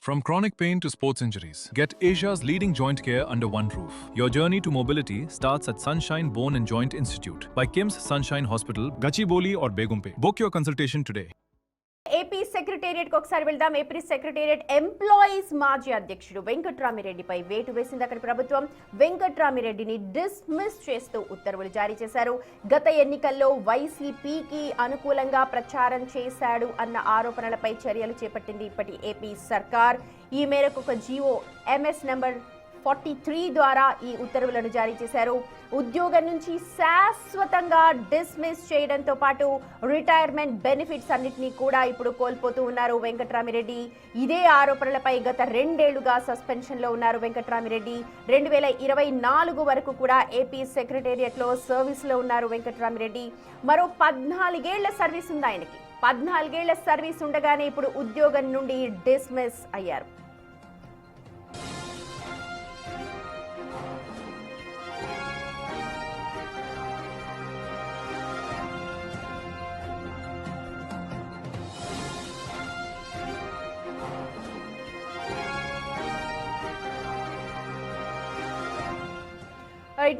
From chronic pain to sports injuries, get Asia's leading joint care under one roof. Your journey to mobility starts at Sunshine Bone and Joint Institute by Kim's Sunshine Hospital, Gachibowli or Begumpe. Book your consultation today. AP secretariat కు ఒకసారి వెళ్దాం. AP secretariat employees మాజీ అధ్యక్షుడు వెంకట్రామిరెడ్డిపై వేటు వేసింది అక్కడి ప్రభుత్వం. వెంకట్రామిరెడ్డిని dismiss చేస్తూ ఉత్తర్వులు జారీ చేశారు. గత ఎన్నికల్లో వైసీపీకి అనుకూలంగా ప్రచారం చేశాడు అన్న ఆరోపణలపై చర్యలు చేపట్టింది ఇప్పటి ఏపీ సర్కార్. ఈ మేరకు ఒక జీవో ఎంఎస్ నంబర్ 43 ద్వారా ఈ ఉత్తర్వులను జారీ చేశారు. ఉద్యోగం నుంచి శాశ్వతంగా డిస్మిస్ చేయడంతో పాటు రిటైర్మెంట్ బెనిఫిట్స్ అన్నింటినీ కూడా ఇప్పుడు కోల్పోతూ ఉన్నారు వెంకట్రామిరెడ్డి. ఇదే ఆరోపణలపై గత 2 ఏళ్లుగా సస్పెన్షన్లో ఉన్నారు వెంకట్రామిరెడ్డి. 2024 వరకు కూడా ఏపీ సెక్రటేరియట్లో సర్వీస్లో ఉన్నారు వెంకట్రామిరెడ్డి. మరో 14 ఏళ్ల సర్వీస్ ఉంది ఆయనకి. 14 ఏళ్ల సర్వీస్ ఉండగానే ఇప్పుడు ఉద్యోగం నుండి డిస్మిస్ అయ్యారు.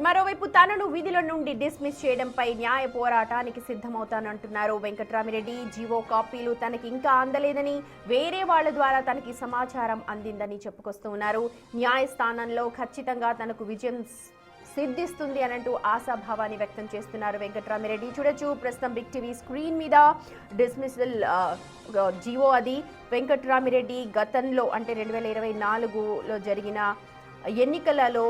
మరోవైపు తనను విధుల నుండి డిస్మిస్ చేయడంపై న్యాయ పోరాటానికి సిద్ధమవుతానంటున్నారు వెంకట్రామిరెడ్డి. జీవో కాపీలు తనకి ఇంకా అందలేదని, వేరే వాళ్ల ద్వారా తనకి సమాచారం అందిందని చెప్పుకొస్తూ ఉన్నారు. న్యాయస్థానంలో ఖచ్చితంగా తనకు విజయం సిద్ధిస్తుంది అనంటూ ఆశాభావాన్ని వ్యక్తం చేస్తున్నారు వెంకట్రామిరెడ్డి. చూడొచ్చు ప్రస్తుతం బిగ్ టీవీ స్క్రీన్ మీద డిస్మిసల్ జీవో అది. వెంకట్రామిరెడ్డి గతంలో అంటే 2024లో జరిగిన ఎన్నికలలో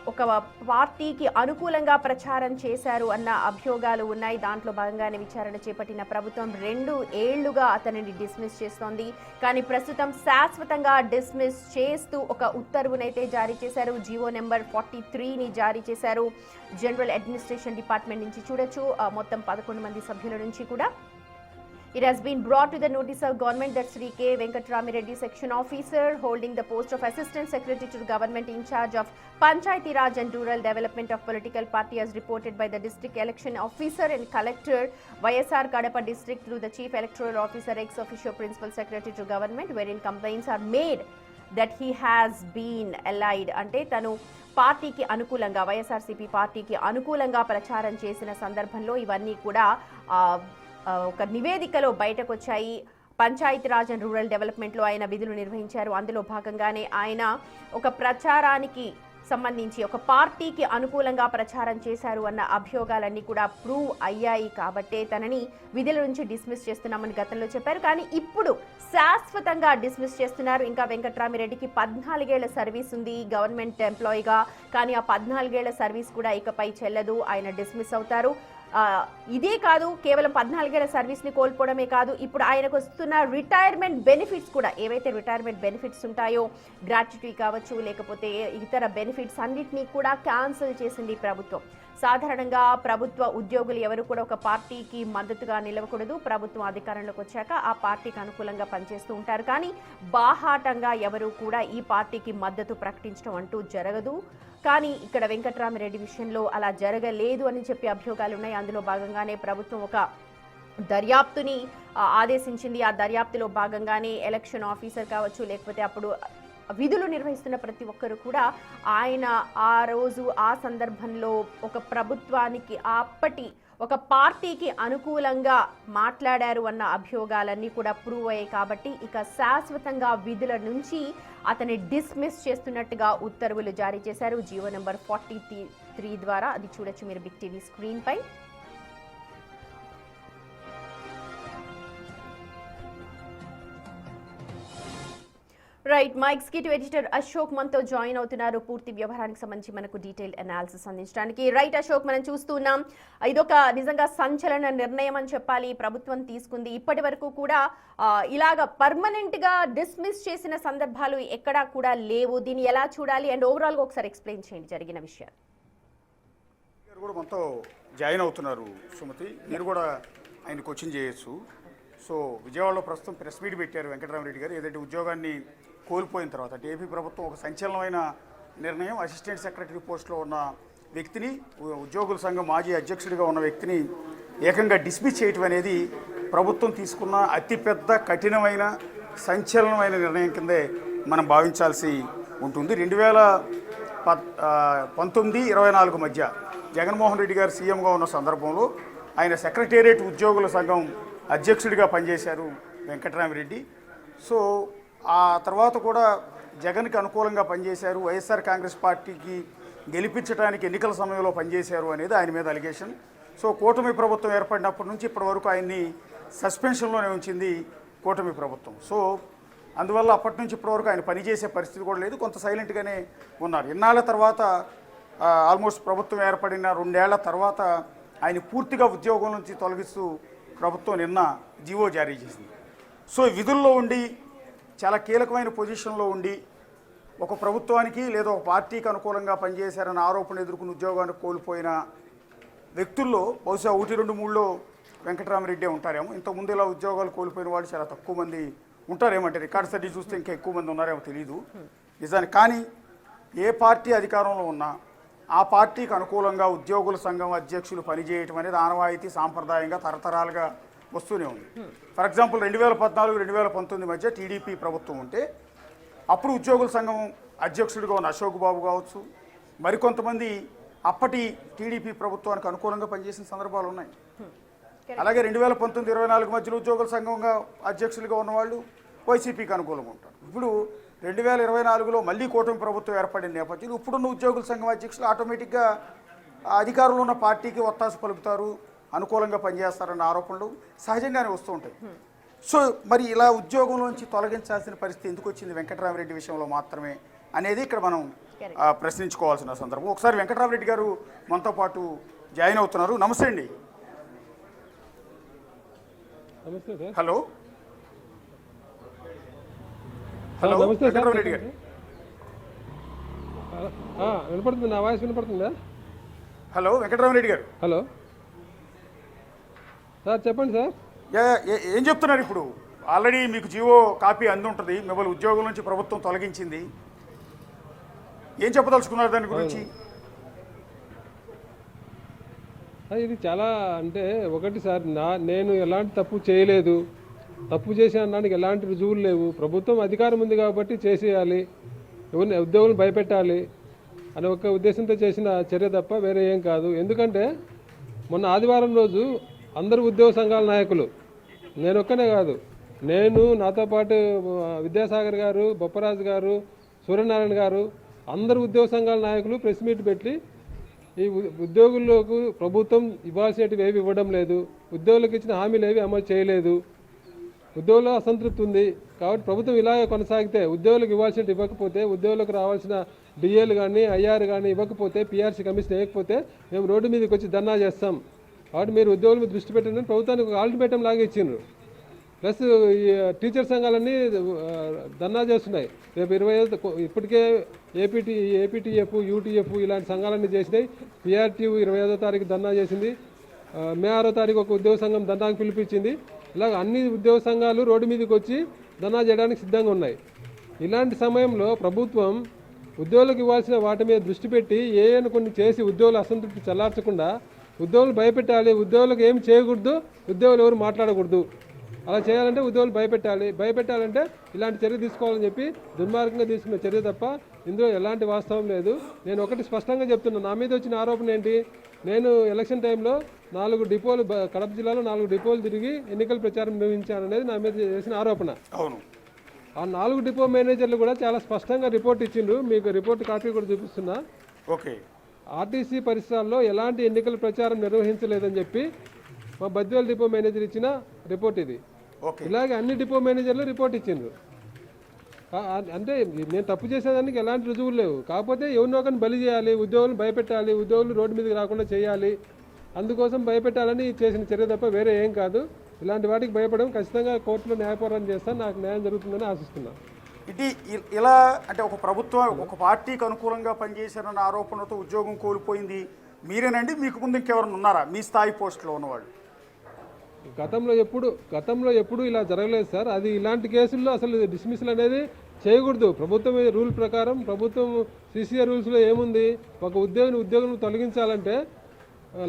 ఒక పార్టీకి అనుకూలంగా ప్రచారం చేశారు అన్న అభియోగాలు ఉన్నాయి. దాంట్లో భాగంగానే విచారణ చేపట్టిన ప్రభుత్వం 2 ఏళ్లుగా అతనిని డిస్మిస్ చేస్తోంది. కానీ ప్రస్తుతం శాశ్వతంగా డిస్మిస్ చేస్తూ ఒక ఉత్తర్వునైతే జారీ చేశారు. జీవో నెంబర్ 43ని జారీ చేశారు జనరల్ అడ్మినిస్ట్రేషన్ డిపార్ట్మెంట్ నుంచి. చూడొచ్చు మొత్తం 11 మంది సభ్యుల నుంచి కూడా. It has been brought to the notice of government that Sri K. Venkatramiredi, section officer holding the post of Assistant Secretary to the Government in charge of Panchayati Raj and Rural Development of political party as reported by the District Election Officer and Collector, YSR Kadapa District through the Chief Electoral Officer, ex-officio Principal Secretary to Government, wherein complaints are made that he has been allied. అంటే తను పార్టీకి అనుకూలంగా, వైఎస్ఆర్సీపీ పార్టీకి అనుకూలంగా ప్రచారం చేసిన సందర్భంలో ఇవన్నీ కూడా ఒక నివేదికలో బయటకు వచ్చాయి. పంచాయతీరాజ్ అండ్ రూరల్ డెవలప్మెంట్లో ఆయన విధులు నిర్వహించారు. అందులో భాగంగానే ఆయన ఒక ప్రచారానికి సంబంధించి ఒక పార్టీకి అనుకూలంగా ప్రచారం చేశారు అన్న అభియోగాలన్నీ కూడా ప్రూవ్ అయ్యాయి. కాబట్టే తనని విధుల నుంచి డిస్మిస్ చేస్తున్నామని గతంలో చెప్పారు. కానీ ఇప్పుడు శాశ్వతంగా డిస్మిస్ చేస్తున్నారు. ఇంకా వెంకట్రామిరెడ్డికి 14 ఏళ్ల సర్వీస్ ఉంది గవర్నమెంట్ ఎంప్లాయీగా. కానీ ఆ 14 ఏళ్ల సర్వీస్ కూడా ఇకపై చెల్లదు. ఆయన డిస్మిస్ అవుతారు. ఇదే కాదు, కేవలం 14 ఏళ్ల సర్వీస్ని కోల్పోవడమే కాదు, ఇప్పుడు ఆయనకు వస్తున్న రిటైర్మెంట్ బెనిఫిట్స్ కూడా, ఏవైతే రిటైర్మెంట్ బెనిఫిట్స్ ఉంటాయో, గ్రాట్యుటీ కావచ్చు లేకపోతే ఇతర బెనిఫిట్స్ అన్నిటినీ కూడా క్యాన్సిల్ చేసింది ప్రభుత్వం. సాధారణంగా ప్రభుత్వ ఉద్యోగులు ఎవరు కూడా ఒక పార్టీకి మద్దతుగా నిలవకూడదు. ప్రభుత్వం అధికారంలోకి వచ్చాక ఆ పార్టీకి అనుకూలంగా పనిచేస్తూ ఉంటారు. కానీ బాహాటంగా ఎవరు కూడా ఈ పార్టీకి మద్దతు ప్రకటించడం అంటూ జరగదు. కానీ ఇక్కడ వెంకట్రామిరెడ్డి విషయంలో అలా జరగలేదు అని చెప్పి అభియోగాలు ఉన్నాయి. అందులో భాగంగానే ప్రభుత్వం ఒక దర్యాప్తుని ఆదేశించింది. ఆ దర్యాప్తులో భాగంగానే ఎలక్షన్ ఆఫీసర్ కావచ్చు లేకపోతే అప్పుడు విధులు నిర్వహిస్తున్న ప్రతి ఒక్కరు కూడా ఆయన ఆ రోజు ఆ సందర్భంలో ఒక ప్రభుత్వానికి అప్పటి ఒక పార్టీకి అనుకూలంగా మాట్లాడారు అన్న అభియోగాలన్నీ కూడా ప్రూవ్ అయ్యాయి. కాబట్టి ఇక శాశ్వతంగా విధుల నుంచి అతన్ని డిస్మిస్ చేస్తున్నట్టుగా ఉత్తర్వులు జారీ చేశారు జీవో నెంబర్ 43 ద్వారా. అది చూడొచ్చు మీరు బిగ్ టీవీ స్క్రీన్ పై. రైట్, మైక్స్ కి ఎడిటర్ అశోక్ మనతో జాయిన్ అవుతున్నారు పూర్తి వ్యవహారానికి సంబంధించి మనకు డీటెయిల్ అనాలిసిస్ అందించడానికి. రైట్ అశోక్, మనం చూస్తున్నాం ఇదొక నిజంగా సంచలన నిర్ణయం అని చెప్పాలి ప్రభుత్వం తీసుకుంది. ఇప్పటి వరకు కూడా ఇలాగ పర్మనెంట్ గా డిస్మిస్ చేసిన సందర్భాలు ఎక్కడా కూడా లేవు. దీన్ని ఎలా చూడాలి అండ్ ఓవరాల్ గా ఒకసారి ఎక్స్ప్లెయిన్ చేయండి జరిగిన విషయాలు. కూడా మనతో జాయిన్ అవుతున్నారు సుమతి, మీరు కూడా ఆయన కోచింగ్ చేయొచ్చు. సో విజయవాడలో ప్రస్తుతం ప్రెస్ మీట్ పెట్టారు వెంకట్రామిరెడ్డి గారు. ఏదైతే ఉద్యోగాన్ని కోల్పోయిన తర్వాత అంటే ఏపీ ప్రభుత్వం ఒక సంచలనమైన నిర్ణయం, అసిస్టెంట్ సెక్రటరీ పోస్టులో ఉన్న వ్యక్తిని, ఉద్యోగుల సంఘం మాజీ అధ్యక్షుడిగా ఉన్న వ్యక్తిని ఏకంగా డిస్మిస్ చేయటం అనేది ప్రభుత్వం తీసుకున్న అతిపెద్ద కఠినమైన సంచలనమైన నిర్ణయం కిందే మనం భావించాల్సి ఉంటుంది. 2019-24 మధ్య జగన్మోహన్ రెడ్డి గారు సీఎంగా ఉన్న సందర్భంలో ఆయన సెక్రటేరియట్ ఉద్యోగుల సంఘం అధ్యక్షుడిగా పనిచేశారు వెంకట్రామిరెడ్డి. సో ఆ తర్వాత కూడా జగన్కి అనుకూలంగా పనిచేశారు, వైఎస్ఆర్ కాంగ్రెస్ పార్టీకి గెలిపించడానికి ఎన్నికల సమయంలో పనిచేశారు అనేది ఆయన మీద అలిగేషన్. సో కూటమి ప్రభుత్వం ఏర్పడినప్పటి నుంచి ఇప్పటి వరకు ఆయన్ని సస్పెన్షన్లోనే ఉంచింది కూటమి ప్రభుత్వం. సో అందువల్ల అప్పటి నుంచి ఇప్పటి వరకు ఆయన పనిచేసే పరిస్థితి కూడా లేదు, కొంత సైలెంట్గానే ఉన్నారు. ఇన్నాళ్ళ తర్వాత ఆల్మోస్ట్ ప్రభుత్వం ఏర్పడిన 2 ఏళ్ల తర్వాత ఆయన పూర్తిగా ఉద్యోగం నుంచి తొలగిస్తూ ప్రభుత్వం నిన్న జీవో జారీ చేసింది. సో విధుల్లో ఉండి చాలా కీలకమైన పొజిషన్లో ఉండి ఒక ప్రభుత్వానికి లేదా ఒక పార్టీకి అనుకూలంగా పనిచేశారన్న ఆరోపణ ఎదుర్కొన్న ఉద్యోగాన్ని కోల్పోయిన వ్యక్తుల్లో బహుశా 1-2-3లో వెంకట్రామిరెడ్డి ఉంటారేమో. ఇంతకుముందు ఇలా ఉద్యోగాలు కోల్పోయిన వాళ్ళు చాలా తక్కువ మంది ఉంటారేమంటే రికార్డ్ స్టడీ చూస్తే ఇంకా ఎక్కువ మంది ఉన్నారేమో తెలియదు నిజానికి. కానీ ఏ పార్టీ అధికారంలో ఉన్నా ఆ పార్టీకి అనుకూలంగా ఉద్యోగుల సంఘం అధ్యక్షులు పనిచేయటం అనేది ఆనవాయితీ సాంప్రదాయంగా తరతరాలుగా వస్తూనే ఉంది. ఫర్ ఎగ్జాంపుల్ 2014-2019 మధ్య టీడీపీ ప్రభుత్వం ఉంటే అప్పుడు ఉద్యోగుల సంఘం అధ్యక్షుడిగా ఉన్న అశోక్ బాబు కావచ్చు, మరికొంతమంది అప్పటి టీడీపీ ప్రభుత్వానికి అనుకూలంగా పనిచేసిన సందర్భాలు ఉన్నాయి. అలాగే 2019-24 మధ్యలో ఉద్యోగుల సంఘంగా అధ్యక్షులుగా ఉన్నవాళ్ళు వైసీపీకి అనుకూలంగా ఉంటారు. ఇప్పుడు 2024లో మళ్ళీ కూటమి ప్రభుత్వం ఏర్పడిన నేపథ్యంలో ఇప్పుడున్న ఉద్యోగుల సంఘం అధ్యక్షులు ఆటోమేటిక్గా అధికారంలో ఉన్న పార్టీకి ఒత్తాసు పలుకుతారు, అనుకూలంగా పనిచేస్తారన్న ఆరోపణలు సహజంగానే వస్తూ ఉంటాయి. సో మరి ఇలా ఉద్యోగంలోంచి తొలగించాల్సిన పరిస్థితి ఎందుకు వచ్చింది వెంకట్రామిరెడ్డి విషయంలో మాత్రమే అనేది ఇక్కడ మనం ప్రశ్నించుకోవాల్సిన సందర్భం. ఒకసారి వెంకట్రామిరెడ్డి గారు మనతో పాటు జాయిన్ అవుతున్నారు. నమస్తే అండి. హలో హలో వెంకట్రామిరెడ్డి గారు వినపడుతుంది, నా వాయిస్ వినపడుతుందా? హలో వెంకట్రామిరెడ్డి గారు. హలో సార్, చెప్పండి సార్. ఏం చెప్తున్నారు? ఇప్పుడు ఆల్రెడీ మీకు జీవో కాపీ అంది ఉంటుంది, మిమ్మల్ని ఉద్యోగం నుంచి ప్రభుత్వం తొలగించింది, ఏం చెప్పదలుచుకున్నారు దాని గురించి? ఇది చాలా అంటే ఒకటి సార్, నేను ఎలాంటి తప్పు చేయలేదు, తప్పు చేశానికి ఎలాంటి రుజువులు లేవు. ప్రభుత్వం అధికారం ఉంది కాబట్టి చేసేయాలి, ఎవరిని ఉద్యోగులను భయపెట్టాలి అనే ఒక ఉద్దేశంతో చేసిన చర్య తప్ప వేరే ఏం కాదు. ఎందుకంటే మొన్న ఆదివారం రోజు అందరు ఉద్యోగ సంఘాల నాయకులు, నేను ఒక్కనే కాదు, నేను నాతో పాటు విద్యాసాగర్ గారు, బొప్పరాజు గారు, సూర్యనారాయణ గారు, అందరు ఉద్యోగ సంఘాల నాయకులు ప్రెస్ మీట్ పెట్టి ఈ ఉద్యోగులకు ప్రభుత్వం ఇవ్వాల్సినవి ఏవి ఇవ్వడం లేదు, ఉద్యోగులకు ఇచ్చిన హామీలు ఏవి అమలు చేయలేదు, ఉద్యోగుల్లో అసంతృప్తి ఉంది కాబట్టి ప్రభుత్వం ఇలాగే కొనసాగితే ఉద్యోగులకు ఇవ్వాల్సినవి ఇవ్వకపోతే, ఉద్యోగులకు రావాల్సిన డిఏలు కానీ ఐఆర్ కానీ ఇవ్వకపోతే, పిఆర్సీ కమిషన్ వేయకపోతే మేము రోడ్డు మీదకి వచ్చి ధర్నా చేస్తాం. కాబట్టి మీరు ఉద్యోగుల మీద దృష్టి పెట్టండి ప్రభుత్వానికి ఒక అల్టిమేటం లాగా ఇచ్చిండ్రు. ప్లస్ ఈ టీచర్ సంఘాలన్నీ ధర్నా చేస్తున్నాయి. రేపు 25 ఇప్పటికే ఏపీటీఎఫ్, యూటీఎఫ్ ఇలాంటి సంఘాలన్నీ చేసినాయి. పిఆర్టీయూ 25వ తారీఖు ధర్నా చేసింది. మే 6వ తారీఖు ఒక ఉద్యోగ సంఘం ధర్నాకు పిలిపించింది. ఇలాగ అన్ని ఉద్యోగ సంఘాలు రోడ్డు మీదకి వచ్చి ధర్నా చేయడానికి సిద్ధంగా ఉన్నాయి. ఇలాంటి సమయంలో ప్రభుత్వం ఉద్యోగులకు ఇవ్వాల్సిన వాటి మీద దృష్టి పెట్టి కొన్ని చేసి ఉద్యోగుల అసంతృప్తి చల్లార్చకుండా ఉద్యోగులు భయపెట్టాలి, ఉద్యోగులకు ఏం చేయకూడదు, ఉద్యోగులు ఎవరు మాట్లాడకూడదు, అలా చేయాలంటే ఉద్యోగులు భయపెట్టాలంటే ఇలాంటి చర్య తీసుకోవాలని చెప్పి దుర్మార్గంగా తీసుకున్న చర్య తప్ప ఇందులో ఎలాంటి వాస్తవం లేదు. నేను ఒకటి స్పష్టంగా చెప్తున్నాను, నా మీద వచ్చిన ఆరోపణ ఏంటి, నేను ఎలక్షన్ టైంలో 4 డిపోలు కడప జిల్లాలో 4 డిపోలు తిరిగి ఎన్నికల ప్రచారం నిర్వహించాననేది నా మీద చేసిన ఆరోపణ. అవును, ఆ 4 డిపో మేనేజర్లు కూడా చాలా స్పష్టంగా రిపోర్ట్ ఇచ్చిండ్రు, మీకు రిపోర్ట్ కాపీ కూడా చూపిస్తున్నా. ఓకే, ఆర్టీసీ పరిసరాల్లో ఎలాంటి ఎన్నికల ప్రచారం నిర్వహించలేదని చెప్పి మా బద్వేల్ డిపో మేనేజర్ ఇచ్చిన రిపోర్ట్ ఇది. ఇలాగే అన్ని డిపో మేనేజర్లు రిపోర్ట్ ఇచ్చిండ్రు. అంటే నేను తప్పు చేసేదానికి ఎలాంటి రుజువులు లేవు, కాకపోతే ఎవరినో ఒకరిని బలి చేయాలి, ఉద్యోగులను భయపెట్టాలి, ఉద్యోగులు రోడ్డు మీదకి రాకుండా చేయాలి, అందుకోసం భయపెట్టాలని చేసిన చర్య తప్ప వేరే ఏం కాదు. ఇలాంటి వాటికి భయపడడం ఖచ్చితంగా కోర్టులో న్యాయ పోరాటం చేస్తాను, నాకు న్యాయం జరుగుతుందని ఆశిస్తున్నాను. ఇది ఇలా అంటే ఒక ప్రభుత్వం ఒక పార్టీకి అనుకూలంగా పనిచేశారన్న ఆరోపణతో ఉద్యోగం కోల్పోయింది మీరేనండి? మీకు ముందు ఇంకెవరైనా ఉన్నారా మీ స్థాయి పోస్టులో ఉన్నవాళ్ళు? గతంలో ఎప్పుడు ఇలా జరగలేదు సార్. అది ఇలాంటి కేసుల్లో అసలు డిస్మిస్లు అనేది చేయకూడదు. ప్రభుత్వం రూల్ ప్రకారం, ప్రభుత్వం సిసిఆర్ రూల్స్లో ఏముంది, ఒక ఉద్యోగం తొలగించాలంటే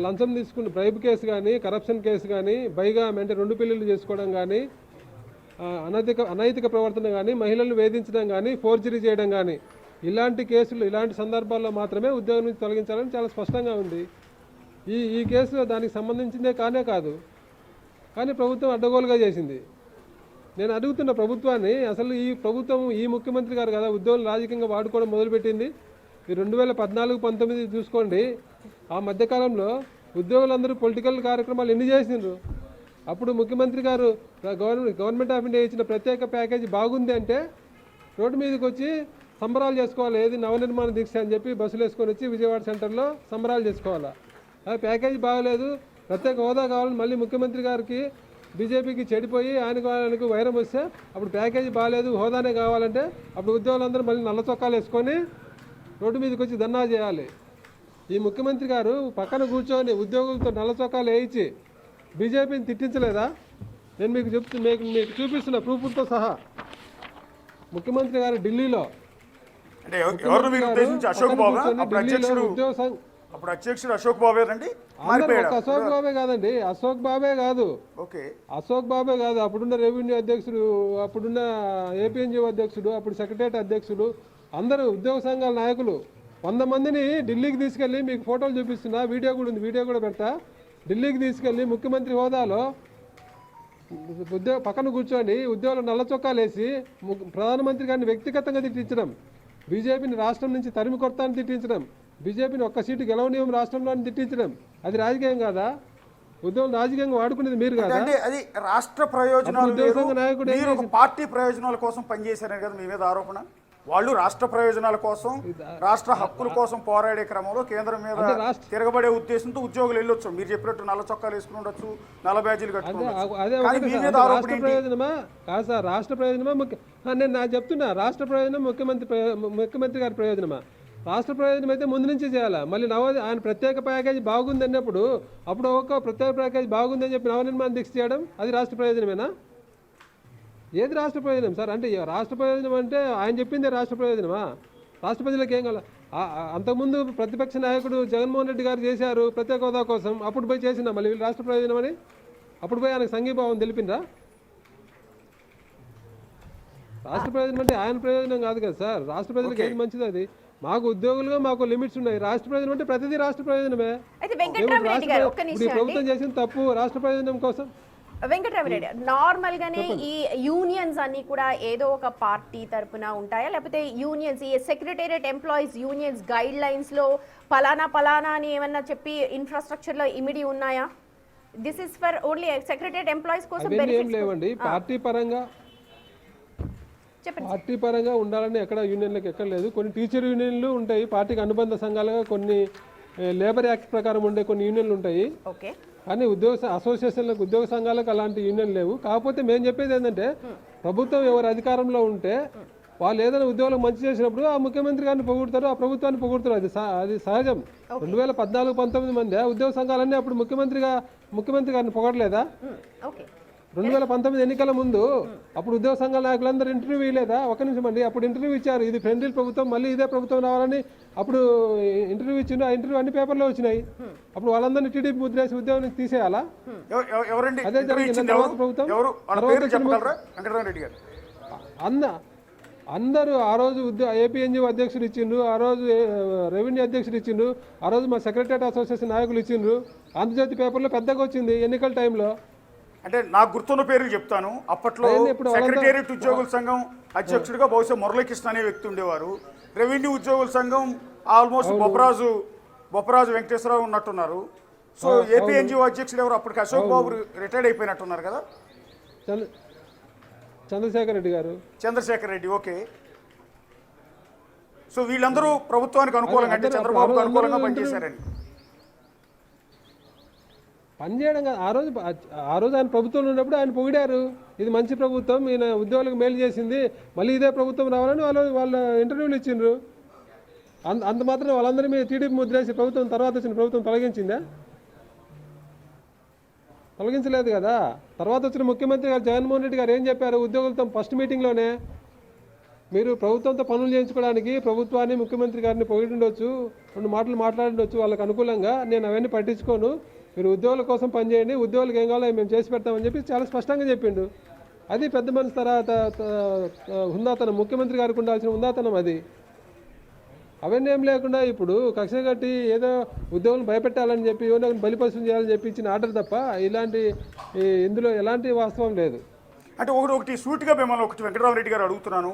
లంచం తీసుకుని బ్రైబ్ కేసు కానీ, కరప్షన్ కేసు కానీ, బైగా అంటే 2 పెళ్ళిళ్ళు చేసుకోవడం కానీ, అనైతిక ప్రవర్తన కానీ, మహిళలను వేధించడం కానీ, ఫోర్జరీ చేయడం కానీ, ఇలాంటి కేసులు, ఇలాంటి సందర్భాల్లో మాత్రమే ఉద్యోగం నుంచి తొలగించాలని చాలా స్పష్టంగా ఉంది. ఈ కేసులో దానికి సంబంధించిందే కాదు, కానీ ప్రభుత్వం అడ్డగోలుగా చేసింది. నేను అడుగుతున్న ప్రభుత్వాన్ని, అసలు ఈ ప్రభుత్వం, ఈ ముఖ్యమంత్రి గారు కదా ఉద్యోగులు రాజకీయంగా వాడుకోవడం మొదలుపెట్టింది. ఈ 2014-19 చూసుకోండి, ఆ మధ్యకాలంలో ఉద్యోగులందరూ పొలిటికల్ కార్యక్రమాలు ఎన్ని చేసిండ్రు. అప్పుడు ముఖ్యమంత్రి గారు గవర్నమెంట్ ఆఫ్ ఇండియా ఇచ్చిన ప్రత్యేక ప్యాకేజీ బాగుంది అంటే రోడ్డు మీదకి వచ్చి సంబరాలు చేసుకోవాలి. ఏది నవనిర్మాణ దీక్ష అని చెప్పి బస్సులు వేసుకొని వచ్చి విజయవాడ సెంటర్లో సంబరాలు చేసుకోవాలా. ఆ ప్యాకేజీ బాగలేదు, ప్రత్యేక హోదా కావాలని మళ్ళీ ముఖ్యమంత్రి గారికి బీజేపీకి చెడిపోయి ఆయనకు వైరం వస్తే అప్పుడు ప్యాకేజీ బాగాలేదు, హోదానే కావాలంటే అప్పుడు ఉద్యోగులందరూ మళ్ళీ నల్ల చొక్కాలు వేసుకొని రోడ్డు మీదకి వచ్చి ధర్నా చేయాలి. ఈ ముఖ్యమంత్రి గారు పక్కన కూర్చొని ఉద్యోగులతో నల్ల చొక్కాలు వేయించి బీజేపీని తిట్టించలేదా? నేను మీకు మీకు చూపిస్తున్న ప్రూఫ్తో సహా. ముఖ్యమంత్రి గారు ఢిల్లీలో అంటే ఎవరు మీరు ఉద్దేశించి అశోక్ బాబు అప్పుడు అధ్యక్షుడు అశోక్ బాబే రండి. అశోక్ బాబే కాదండి, అశోక్ బాబే కాదు, ఓకే, అశోక్ బాబే కాదు. అప్పుడున్న రెవెన్యూ అధ్యక్షుడు, అప్పుడున్న ఏపీఎన్జిఓ అధ్యక్షుడు, అప్పుడు సెక్రటరియట్ అధ్యక్షుడు, అందరూ ఉద్యోగ సంఘాల నాయకులు 100 మందిని ఢిల్లీకి తీసుకెళ్ళి, మీకు ఫోటోలు చూపిస్తున్నా, వీడియో కూడా ఉంది, వీడియో కూడా పెడతా. ఢిల్లీకి తీసుకెళ్ళి ముఖ్యమంత్రి హోదాలో పక్కన కూర్చొని ఉద్యోగులు నల్ల చొక్కాలు వేసి ప్రధానమంత్రి గారిని వ్యక్తిగతంగా తిట్టించడం, బీజేపీని రాష్ట్రం నుంచి తరిమి కొడతాన్ని తిట్టించడం, బీజేపీని ఒక్క సీటు గెలవనీయం రాష్ట్రంలోని తిట్టించడం, అది రాజకీయం కాదా? ఉద్యోగం రాజకీయంగా వాడుకునేది మీరు కాదా? అంటే అది రాష్ట్ర ప్రయోజనాలు, నాయకుడు పార్టీ ప్రయోజనాల కోసం పనిచేశారని కదా మీ మీద ఆరోపణ. వాళ్ళు రాష్ట్ర ప్రయోజనాల కోసం, రాష్ట్ర హక్కుల కోసం పోరాడే క్రమంలో కేంద్రం మీద తిరగబడే ఉద్దేశంతో ఉద్యోగులు వెళ్ళొచ్చు. మీరు చెప్పినట్టు నల్ల చొక్కాలు వేసుకుని ఉండొచ్చు, నల్ల బ్యాజీలు రాష్ట్ర ప్రయోజనమా కాదు సార్, రాష్ట్ర ప్రయోజనమా నేను చెప్తున్నా, రాష్ట్ర ప్రయోజనం ముఖ్యమంత్రి గారి ప్రయోజనమా? రాష్ట్ర ప్రయోజనం అయితే ముందు నుంచి చేయాలా. మళ్ళీ ఆయన ప్రత్యేక ప్యాకేజీ బాగుంది అన్నప్పుడు అప్పుడు ఒక ప్రత్యేక ప్యాకేజీ బాగుందని చెప్పి నవనిర్మాణ దీక్ష చేయడం, అది రాష్ట్ర ప్రయోజనమేనా? ఏది రాష్ట్ర ప్రయోజనం సార్? అంటే రాష్ట్ర ప్రయోజనం అంటే ఆయన చెప్పిందే రాష్ట్ర ప్రయోజనమా? రాష్ట్ర ప్రజలకు ఏం కావాలి? అంతకుముందు ప్రతిపక్ష నాయకుడు జగన్మోహన్ రెడ్డి గారు చేశారు ప్రత్యేక హోదా కోసం, అప్పుడు పోయి చేసినా మళ్ళీ వీళ్ళు రాష్ట్ర ప్రయోజనం అని అప్పుడు పోయి ఆయనకు సంఘీభావం తెలిపిందా? రాష్ట్ర ప్రయోజనం అంటే ఆయన ప్రయోజనం కాదు కదా సార్. రాష్ట్ర ప్రజలకు ఏది మంచిది అది. మాకు ఉద్యోగులుగా మాకు లిమిట్స్ ఉన్నాయి. రాష్ట్ర ప్రయోజనం అంటే ప్రతిదీ రాష్ట్ర ప్రయోజనమే. ప్రభుత్వం చేసిన తప్పు రాష్ట్ర ప్రయోజనం కోసం. వెంకటరామిరెడ్డి, నార్మల్ గానే ఈ యూనియన్స్ అన్ని కూడా ఏదో ఒక పార్టీ తరపున ఉంటాయా, లేకపోతే యూనియన్స్, ఈ secretariat employees unions guide lines లో పలానా అని ఏమన్నా చెప్పి ఇన్ఫ్రాస్ట్రక్చర్ లో ఇమిడి ఉన్నాయా? This is for only secretariat employees కోసం బెనిఫిట్స్ లేవండి. పార్టీ పరంగా ఉండాలని ఎక్కడ యూనియన్లకు ఎక్కడ లేదు. కొన్ని టీచర్ యూనియన్లు ఉంటాయి, పార్టీకి అనుబంధ సంఘాలుగా కొన్ని లేబర్ యాక్ట్ ప్రకారం ఉండే కొన్ని యూనియన్లు ఉంటాయి. కానీ అసోసియేషన్లకు, ఉద్యోగ సంఘాలకు అలాంటి యూనియన్ లేవు. కాకపోతే మేము చెప్పేది ఏంటంటే, ప్రభుత్వం ఎవరు అధికారంలో ఉంటే వాళ్ళు ఏదైనా ఉద్యోగులకు మంచి చేసినప్పుడు ఆ ముఖ్యమంత్రి గారిని పొగుడతారు, ఆ ప్రభుత్వాన్ని పొగుడతారు. అది సహజం. 2014-19 మంది ఉద్యోగ సంఘాలన్నీ అప్పుడు ముఖ్యమంత్రి గారిని పొగడలేదా? 2019 ఎన్నికల ముందు అప్పుడు ఉద్యోగ సంఘాల నాయకులందరూ ఇంటర్వ్యూ ఇవ్వలేదా? ఒక నిమిషం అండి, అప్పుడు ఇంటర్వ్యూ ఇచ్చారు. ఇది ఫ్రెండ్లీ ప్రభుత్వం, మళ్ళీ ఇదే ప్రభుత్వం రావాలని అప్పుడు ఇంటర్వ్యూ ఇచ్చిండు. ఆ ఇంటర్వ్యూ అన్ని పేపర్లో వచ్చినాయి. అప్పుడు వాళ్ళందరినీ టీడీపీ ముద్రేసి ఉద్యోగం తీసేయాలా? అదే జరిగింది. తర్వాత ప్రభుత్వం అందరూ ఆ రోజు ఏపీఎన్జిఓ అధ్యక్షుడు ఇచ్చిండ్రు, ఆ రోజు రెవెన్యూ అధ్యక్షుడు ఇచ్చిండ్రు, ఆ రోజు మా సెక్రటరియట్ అసోసియేషన్ నాయకులు ఇచ్చిండ్రు. ఆంధ్రజ్యోతి పేపర్లో పెద్దగా వచ్చింది ఎన్నికల టైంలో. అంటే నాకు గుర్తున్న పేర్లు చెప్తాను. అప్పట్లో సెక్రటేరియట్ ఉద్యోగుల సంఘం అధ్యక్షుడిగా బహుశా మురళీకృష్ణ అనే వ్యక్తి ఉండేవారు. రెవెన్యూ ఉద్యోగుల సంఘం ఆల్మోస్ట్ బొప్పరాజు వెంకటేశ్వరరావు ఉన్నట్టున్నారు. సో ఏపీఎన్జిఓ అధ్యక్షుడు ఎవరు? అప్పటికి అశోక్ బాబు రిటైర్డ్ అయిపోయినట్టున్నారు కదా, చంద్రశేఖర్ రెడ్డి. ఓకే. సో వీళ్ళందరూ ప్రభుత్వానికి అనుకూలంగా, అంటే చంద్రబాబుకు అనుకూలంగా పనిచేశారని పనిచేయడం కాదు. ఆ రోజు ఆయన ప్రభుత్వంలో ఉన్నప్పుడు ఆయన పొగిడారు, ఇది మంచి ప్రభుత్వం, ఈయన ఉద్యోగులకు మేలు చేసింది, మళ్ళీ ఇదే ప్రభుత్వం రావాలని వాళ్ళ ఇంటర్వ్యూలు ఇచ్చిండ్రు. అంత మాత్రం వాళ్ళందరి మీద టీడీపీ ముద్రేసి ప్రభుత్వం తర్వాత వచ్చిన ప్రభుత్వం తొలగించిందా? తొలగించలేదు కదా. తర్వాత వచ్చిన ముఖ్యమంత్రి గారు జగన్మోహన్ రెడ్డి గారు ఏం చెప్పారు? ఉద్యోగులతో ఫస్ట్ మీటింగ్లోనే, మీరు ప్రభుత్వంతో పనులు చేయించుకోవడానికి ప్రభుత్వాన్ని, ముఖ్యమంత్రి గారిని పొగిడిండొచ్చు, 2 మాటలు మాట్లాడిండొచ్చు వాళ్ళకి అనుకూలంగా, నేను అవన్నీ పట్టించుకోను, మీరు ఉద్యోగుల కోసం పనిచేయండి, ఉద్యోగులకు ఏం కావాలో మేము చేసి పెడతామని చెప్పి చాలా స్పష్టంగా చెప్పిండు. అది పెద్ద మనిషి తర్వాత హుందాతనం, ముఖ్యమంత్రి గారికి ఉండాల్సిన హుందాతనం అది. అవన్నీ ఏం లేకుండా ఇప్పుడు కక్ష కట్టి ఏదో ఉద్యోగులను భయపెట్టాలని చెప్పి ఏదో బలిపశువులు చేయాలని చెప్పి ఇచ్చిన ఆర్డర్ తప్ప ఇలాంటి ఇందులో ఎలాంటి వాస్తవం లేదు. అంటే ఒకటి సూటిగా మిమ్మల్ని ఒకటి వెంకటరామరెడ్డి గారు అడుగుతున్నాను,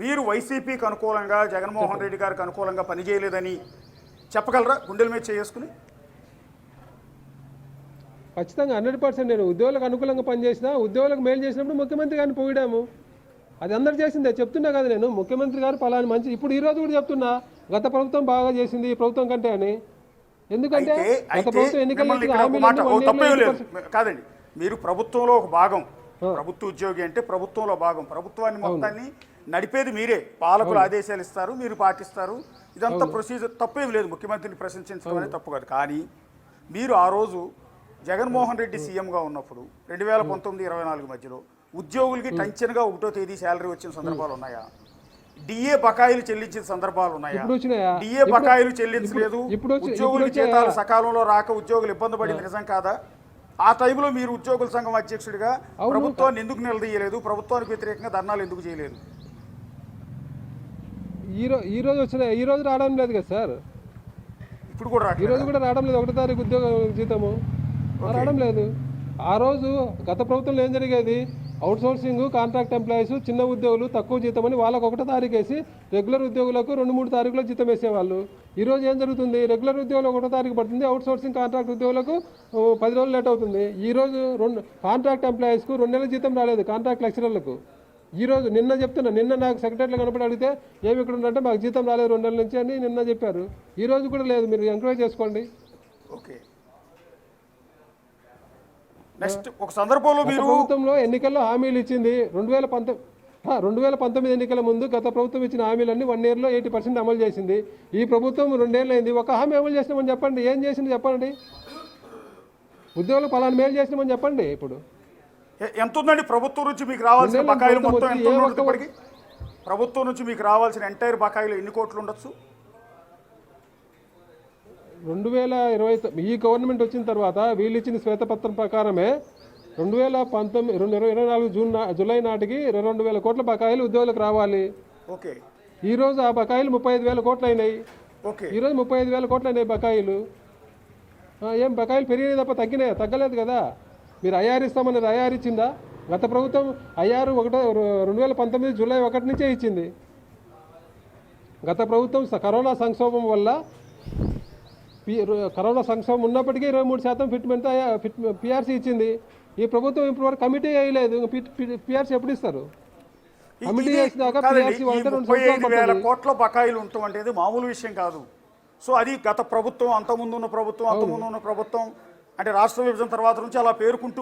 మీరు వైసీపీకి అనుకూలంగా జగన్మోహన్ రెడ్డి గారికి అనుకూలంగా పనిచేయలేదని చెప్పగలరా గుండెల మీద చేసుకుని? ఖచ్చితంగా 100% నేను ఉద్యోగులకు అనుకూలంగా పనిచేసినా, ఉద్యోగులకు మేలు చేసినప్పుడు ముఖ్యమంత్రి గారిని పోయిడాము. అది అందరు చేసిందే చెప్తున్నా కదా నేను. ముఖ్యమంత్రి గారు పలాని మంచి, ఇప్పుడు ఈరోజు కూడా చెప్తున్నా గత ప్రభుత్వం బాగా చేసింది ఈ ప్రభుత్వం కంటే అని. ఎందుకంటే గత ప్రభుత్వం కాదండి, మీరు ప్రభుత్వంలో ఒక భాగం, ప్రభుత్వ ఉద్యోగి అంటే ప్రభుత్వంలో భాగం, ప్రభుత్వాన్ని మొత్తాన్ని నడిపేది మీరే, పాలకులు ఆదేశాలు ఇస్తారు, మీరు పాటిస్తారు, ఇదంతా ప్రొసీజర్, తప్పేం లేదు. ముఖ్యమంత్రిని ప్రశంసించడం అనేది తప్పు కాదు. కానీ మీరు ఆ రోజు జగన్మోహన్ రెడ్డి సీఎంగా ఉన్నప్పుడు 2019-24 మధ్యలో ఉద్యోగులకి టెన్షన్గా 1వ తేదీ శాలరీ వచ్చిన సందర్భాలు ఉన్నాయా? డిఏ బకాయిలు చెల్లించిన సందర్భాలు ఉన్నాయా? డిఏ బకాయిలు చెల్లించలేదు, ఉద్యోగుల జీతాలు సకాలంలో రాక ఉద్యోగులు ఇబ్బంది పడింది నిజం కాదా? ఆ టైంలో మీరు ఉద్యోగుల సంఘం అధ్యక్షుడిగా ప్రభుత్వాన్ని ఎందుకు నిలదీయలేదు? ప్రభుత్వానికి వ్యతిరేకంగా ధర్నాలు ఎందుకు చేయలేదు? ఈ రోజు రావడం లేదు కదా సార్, ఇప్పుడు కూడా ఈ రోజు కూడా రావడం లేదు. 1వ తారీఖు ఉద్యోగ జీతము రావడం లేదు. ఆ రోజు గత ప్రభుత్వంలో ఏం జరిగేది, అవుట్సోర్సింగ్, కాంట్రాక్ట్ ఎంప్లాయీస్, చిన్న ఉద్యోగులు తక్కువ జీతం అని వాళ్ళకు 1వ తారీఖు వేసి రెగ్యులర్ ఉద్యోగులకు 2-3 తారీఖులో జీతం వేసేవాళ్ళు. ఈరోజు ఏం జరుగుతుంది, రెగ్యులర్ ఉద్యోగులకు 1వ తారీఖు పడుతుంది, అవుట్సోర్సింగ్ కాంట్రాక్ట్ ఉద్యోగులకు 10 రోజులు లేట్ అవుతుంది. ఈరోజు కాంట్రాక్ట్ ఎంప్లాయీస్కు 2 నెలల జీతం రాలేదు, కాంట్రాక్ట్ లెక్చరర్లకు. ఈరోజు నిన్న నాకు సెక్రటరీలో కనపడి అడిగితే ఏమి ఇక్కడ ఉందంటే మాకు జీతం రాలేదు 2 నెలల నుంచి అని నిన్న చెప్పారు. ఈరోజు కూడా లేదు, మీరు ఎంక్వైరీ చేసుకోండి. ఓకే, నెక్స్ట్ ఒక సందర్భంలో మీరు ప్రభుత్వంలో ఎన్నికల్లో హామీలు ఇచ్చింది 2019 ఎన్నికల ముందు గత ప్రభుత్వం ఇచ్చిన హామీలన్నీ 1 yearలో 80% అమలు చేసింది. ఈ ప్రభుత్వం 2 ఏళ్ళు అయింది, ఒక హామీ అమలు చేసినామని చెప్పండి. ఏం చేసింది చెప్పండి, ఉద్యోగులు పలానా మేలు చేసినామని చెప్పండి. ఇప్పుడు ఎంత ఉందండి ప్రభుత్వం నుంచి మీకు రావాల్సిన బకాయిలు మొత్తం ఎంత ఉండదు? ఇప్పటికి ప్రభుత్వం నుంచి మీకు రావాల్సిన ఎంటైర్ బకాయిలు ఎన్ని కోట్లు ఉండొచ్చు? 2020 ఈ గవర్నమెంట్ వచ్చిన తర్వాత వీళ్ళు ఇచ్చిన శ్వేతపత్రం ప్రకారమే 2024 జూలై నాటికి 22,000 కోట్ల బకాయిలు ఉద్యోగులకు రావాలి. ఓకే, ఈరోజు ఆ బకాయిలు 35,000 కోట్లు అయినాయి. ఓకే, ఈరోజు 35,000 కోట్లు అయినాయి బకాయిలు. ఏం బకాయిలు పెరిగినాయి తప్ప తగ్గలేదు కదా. మీరు ఐఆర్ ఇస్తామన్నది ఐఆర్ ఇచ్చిందా? గత ప్రభుత్వం ఐఆర్ 2019 జూలై 1 నుంచే ఇచ్చింది. గత ప్రభుత్వం కరోనా సంక్షోభం వల్ల ఉన్నప్పటికీ 23% పిఆర్సీ ఇచ్చింది. ఈ ప్రభుత్వం ఇప్పటివరకు కమిటీ వేయలేదు. పిఆర్సీ ఎప్పుడు ఇస్తారు? కమిటీ వేసినాక పిఆర్సీ 35,000 కోట్ల బకాయిలు ఉండటం అనేది మామూలు విషయం కాదు. సో అది గత ప్రభుత్వం, అంతకుముందు ఉన్న ప్రభుత్వం అంటే రాష్ట్ర విభజన తర్వాత నుంచి అలా పేరుకుంటూ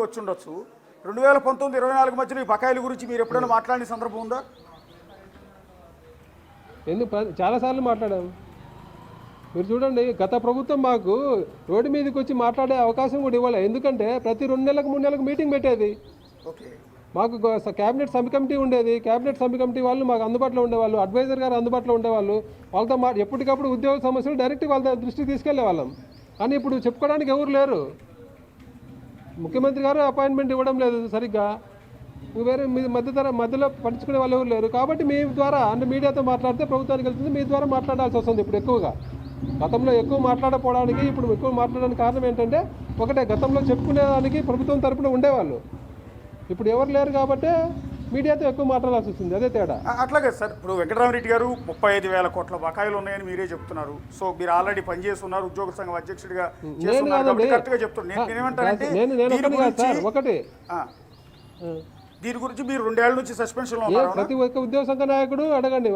వచ్చి ఉండొచ్చు. 2019-24 మధ్యలో ఈ బకాయిల గురించి మీరు ఎప్పుడైనా మాట్లాడిన సందర్భం ఉందా? చాలాసార్లు మాట్లాడాం. మీరు చూడండి, గత ప్రభుత్వం మాకు రోడ్డు మీదకి వచ్చి మాట్లాడే అవకాశం కూడా ఇవ్వలేదు. ఎందుకంటే ప్రతి 2 నెలలకు 3 నెలలకు మీటింగ్ పెట్టేది. మాకు క్యాబినెట్ సబ్ కమిటీ ఉండేది. క్యాబినెట్ సబ్ కమిటీ వాళ్ళు మాకు అందుబాటులో ఉండేవాళ్ళు, అడ్వైజర్ గారు అందుబాటులో ఉండేవాళ్ళు. వాళ్ళతో ఎప్పటికప్పుడు ఉద్యోగ సమస్యలు డైరెక్ట్ వాళ్ళ దృష్టికి తీసుకెళ్లే వాళ్ళం. కానీ ఇప్పుడు చెప్పుకోవడానికి ఎవరు లేరు. ముఖ్యమంత్రి గారు అపాయింట్మెంట్ ఇవ్వడం లేదు సరిగ్గా, వేరే మీ మధ్యలో పట్టించుకునే వాళ్ళు ఎవరు లేరు. కాబట్టి మీ ద్వారా అంటే మీడియాతో మాట్లాడితే ప్రభుత్వానికి వెళ్తుంది, మీ ద్వారా మాట్లాడాల్సి వస్తుంది ఇప్పుడు ఎక్కువగా. గతంలో ఎక్కువ మాట్లాడకపోవడానికి ఇప్పుడు ఎక్కువ మాట్లాడడానికి కారణం ఏంటంటే, ఒకటే గతంలో చెప్పుకునేదానికి ప్రభుత్వం తరపున ఉండేవాళ్ళు, ఇప్పుడు ఎవరు లేరు కాబట్టి మీడియాతో ఎక్కువ మాట్లాడాల్సి వస్తుంది. అదే తేడా. అట్లాగే సార్, ఇప్పుడు వెంకటరామరెడ్డి గారు 35,000 కోట్ల బకాయిలు ఉన్నాయని మీరే చెప్తున్నారు. సో మీరు ఆల్రెడీ పనిచేస్తున్నారు, ఉద్యోగ సంఘం అధ్యక్షుడిగా దీని గురించి మీరు 2 ఏళ్ల నుంచి సస్పెన్షన్ లో ఉన్నారు. ప్రతి ఒక్క ఉద్యోగ సంఘ నాయకుడు అడగండి.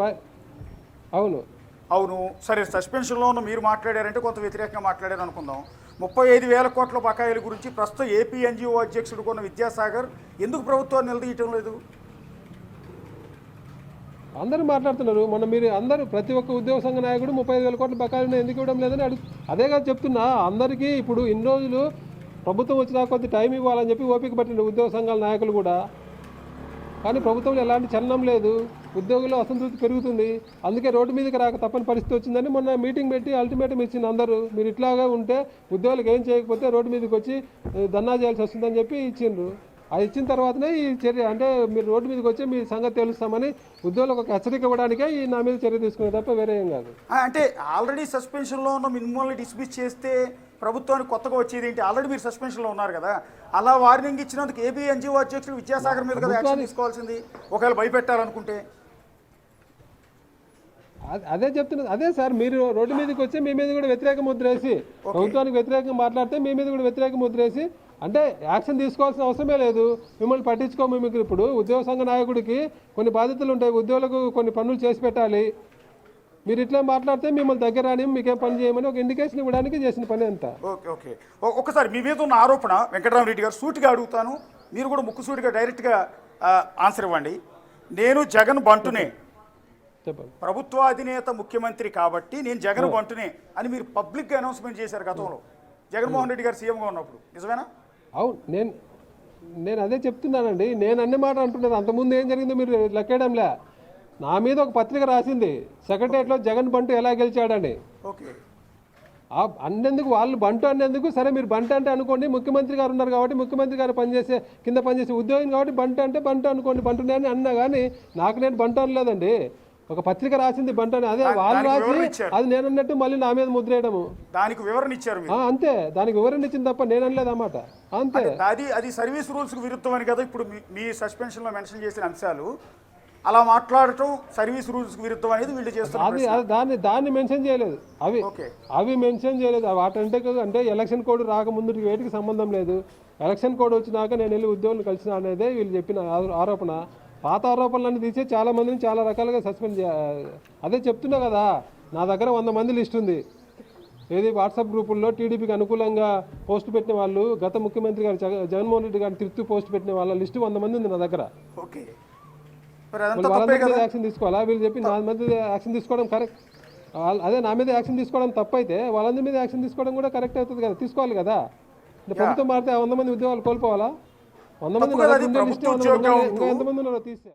అవును సరే, సస్పెన్షన్లో ఉన్న మీరు మాట్లాడారంటే కొంత వ్యతిరేకంగా మాట్లాడారు అనుకుందాం. 35,000 కోట్ల బకాయిల గురించి ప్రస్తుతం ఏపీ ఎన్జిఓ అధ్యక్షుడు కొన్న విద్యాసాగర్ ఎందుకు ప్రభుత్వాన్ని నిలదీయటం లేదు? అందరూ మాట్లాడుతున్నారు. మీరు అందరూ ప్రతి ఒక్క ఉద్యోగ సంఘ నాయకుడు 35,000 కోట్ల బకాయిలను ఎందుకు ఇవ్వడం లేదని అదే కాదు చెప్తున్నా. అందరికీ ఇప్పుడు ఇన్ని రోజులు ప్రభుత్వం వచ్చినా కొద్ది టైం ఇవ్వాలని చెప్పి ఓపిక పట్టిన ఉద్యోగ సంఘాల నాయకులు కూడా. కానీ ప్రభుత్వంలో ఎలాంటి చలనం లేదు, ఉద్యోగుల్లో అసంతృప్తి పెరుగుతుంది. అందుకే రోడ్డు మీదకి రాక తప్పని పరిస్థితి వచ్చిందని మొన్న మీటింగ్ పెట్టి అల్టిమేటం ఇచ్చింది అందరూ. మీరు ఇట్లాగా ఉంటే ఉద్యోగులకు ఏం చేయకపోతే రోడ్డు మీదకి వచ్చి ధర్నా చేయాల్సి వస్తుందని చెప్పి ఇచ్చిండ్రు. అది ఇచ్చిన తర్వాతనే ఈ చర్య, అంటే మీరు రోడ్డు మీదకి వచ్చి మీ సంగతి తెలుస్తామని ఉద్యోగులకు ఒక హెచ్చరిక ఇవ్వడానికే ఈ నా మీద చర్య తీసుకునే తప్ప వేరే ఏం కాదు. అంటే ఆల్రెడీ సస్పెన్షన్లో ఉన్న మిమ్మల్ని డిస్మిస్ చేస్తే ప్రభుత్వానికి కొత్తగా వచ్చేది ఏంటి? ఆల్రెడీ మీరు సస్పెన్షన్లో ఉన్నారు కదా, అలా వార్నింగ్ ఇచ్చినందుకు ఏబీ ఎన్జిఓ అధ్యక్షుడు విద్యాసాగర్ మీద కదా యాక్షన్ తీసుకోవాల్సింది ఒకవేళ భయపెట్టాలనుకుంటే. అదే చెప్తున్నది. అదే సార్, మీరు రోడ్డు మీదకి వచ్చి మీ మీద కూడా వ్యతిరేక ముద్ర వేసి ప్రభుత్వానికి వ్యతిరేకంగా మాట్లాడితే మీ మీద కూడా వ్యతిరేక ముద్ర వేసి, అంటే యాక్షన్ తీసుకోవాల్సిన అవసరమే లేదు, మిమ్మల్ని పట్టించుకోము. మీకు ఇప్పుడు ఉద్యోగ సంఘ నాయకుడికి కొన్ని బాధ్యతలు ఉంటాయి, ఉద్యోగులకు కొన్ని పనులు చేసి పెట్టాలి. మీరు ఇట్లా మాట్లాడితే మిమ్మల్ని దగ్గర రాని, మీకేం పని చేయమని ఒక ఇండికేషన్ ఇవ్వడానికి చేసిన పని అంతా. ఓకే ఓకే ఒకసారి మీ మీద ఉన్న ఆరోపణ వెంకటరామరెడ్డి గారు సూటిగా అడుగుతాను, మీరు కూడా ముక్కుసూటిగా డైరెక్ట్గా ఆన్సర్ ఇవ్వండి. నేను జగన్ బంటునే, చెప్పండి. ప్రభుత్వ అధినేత ముఖ్యమంత్రి కాబట్టి నేను జగన్ బంటునే అని మీరు పబ్లిక్గా అనౌన్స్మెంట్ చేశారు గతంలో జగన్మోహన్ రెడ్డి గారు సీఎంగా ఉన్నప్పుడు, నిజమేనా? అవును, నేను అదే చెప్తున్నానండి. నేను అన్ని మాట అంటున్నాను. అంతకుముందు ఏం జరిగిందో మీరు లెక్కేయడంలే. నా మీద ఒక పత్రిక రాసింది సెక్రటరియట్లో జగన్ బంటు ఎలా గెలిచాడని. ఓకే, అన్నందుకు వాళ్ళు బంటు అన్నందుకు, సరే మీరు బంటు అంటే అనుకోండి, ముఖ్యమంత్రి గారు ఉన్నారు కాబట్టి ముఖ్యమంత్రి గారు కింద పనిచేసే ఉద్యోగం కాబట్టి బంటు అంటే బంటు అనుకోండి, బంటునే అని అన్నా. కానీ నాకు నేను బంటు అనలేదండి. ఒక పత్రిక రాసింది బంటు అని, అదే వాళ్ళు రాసి అది నేను అన్నట్టు మళ్ళీ నా మీద ముద్రేయడము, దానికి వివరణ ఇచ్చారు అంతే. దానికి వివరణ ఇచ్చింది తప్ప నేను అనలేదు అన్నమాట, అంతే. అది సర్వీస్ రూల్స్కి విరుద్ధం అని కదా ఇప్పుడు మీ సస్పెన్షన్లో మెన్షన్ చేసిన అంశాలు. అలా మాట్లాడటం సర్వీస్ రూల్స్కి విరుద్ధం అనేది వీళ్ళు చేస్తున్నారు. దాన్ని మెన్షన్ చేయలేదు, అవి మెన్షన్ చేయలేదు. వాటంటే అంటే ఎలక్షన్ కోడ్ రాకముందు వేటికి సంబంధం లేదు. ఎలక్షన్ కోడ్ వచ్చినాక నేను వెళ్ళి ఉద్యోగులను కలిసిన అనేదే వీళ్ళు చెప్పిన ఆరోపణ. పాత ఆరోపణలన్నీ తీసే చాలా మందిని చాలా రకాలుగా సస్పెండ్ అదే చెప్తున్నా కదా, నా దగ్గర 100 మంది లిస్ట్ ఉంది. ఏది వాట్సాప్ గ్రూపుల్లో టీడీపీకి అనుకూలంగా పోస్ట్ పెట్టిన వాళ్ళు, గత ముఖ్యమంత్రి గారు జగన్మోహన్ రెడ్డి గారిని తిరుత్తూ పోస్ట్ పెట్టిన వాళ్ళ లిస్టు 100 మంది ఉంది నా దగ్గర. వాళ్ళందరి మీద యాక్షన్ తీసుకోవాలా? వీళ్ళు చెప్పి నా మీద యాక్షన్ తీసుకోవడం కరెక్ట్, అదే నా మీద యాక్షన్ తీసుకోవడం తప్పైతే వాళ్ళందరి మీద యాక్షన్ తీసుకోవడం కూడా కరెక్ట్ అవుతుంది కదా, తీసుకోవాలి కదా. ప్రభుత్వం మారితే 100 మంది ఉద్యోగాలు కోల్పోవాలా? 100 మంది లిస్ట్, ఇంకా ఎంతమంది ఉన్నారో తీస్తే